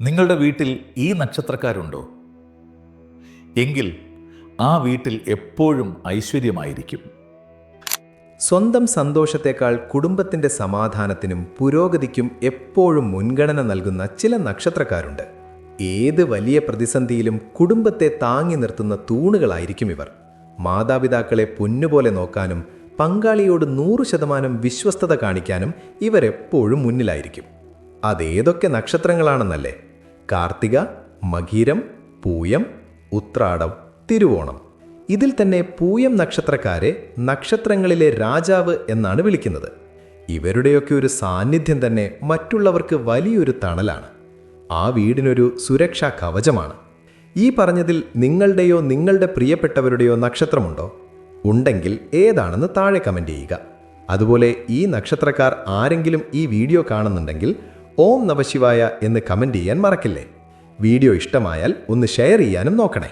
നിങ്ങളുടെ വീട്ടിൽ ഈ നക്ഷത്രക്കാരുണ്ടോ? എങ്കിൽ ആ വീട്ടിൽ എപ്പോഴും ഐശ്വര്യമായിരിക്കും. സ്വന്തം സന്തോഷത്തേക്കാൾ കുടുംബത്തിൻ്റെ സമാധാനത്തിനും പുരോഗതിക്കും എപ്പോഴും മുൻഗണന നൽകുന്ന ചില നക്ഷത്രക്കാരുണ്ട്. ഏത് വലിയ പ്രതിസന്ധിയിലും കുടുംബത്തെ താങ്ങി നിർത്തുന്ന തൂണുകളായിരിക്കും ഇവർ. മാതാപിതാക്കളെ പൊന്നുപോലെ നോക്കാനും പങ്കാളിയോട് 100% വിശ്വസ്തത കാണിക്കാനും ഇവരെപ്പോഴും മുന്നിലായിരിക്കും. അതേതൊക്കെ നക്ഷത്രങ്ങളാണെന്നല്ലേ? കാർത്തിക, മകീരം, പൂയം, ഉത്രാടം, തിരുവോണം. ഇതിൽ തന്നെ പൂയം നക്ഷത്രക്കാരെ നക്ഷത്രങ്ങളിലെ രാജാവ് എന്നാണ് വിളിക്കുന്നത്. ഇവരുടെയൊക്കെ ഒരു സാന്നിധ്യം തന്നെ മറ്റുള്ളവർക്ക് വലിയൊരു തണലാണ്. ആ വീടിനൊരു സുരക്ഷാ കവചമാണ്. ഈ പറഞ്ഞതിൽ നിങ്ങളുടെയോ നിങ്ങളുടെ പ്രിയപ്പെട്ടവരുടെയോ നക്ഷത്രമുണ്ടോ? ഉണ്ടെങ്കിൽ ഏതാണെന്ന് താഴെ കമൻ്റ് ചെയ്യുക. അതുപോലെ ഈ നക്ഷത്രക്കാർ ആരെങ്കിലും ഈ വീഡിയോ കാണുന്നുണ്ടെങ്കിൽ ഓം നമഃശിവായ എന്ന് കമൻ്റ് ചെയ്യാൻ മറക്കില്ലേ. വീഡിയോ ഇഷ്ടമായാൽ ഒന്ന് ഷെയർ ചെയ്യാനും നോക്കണേ.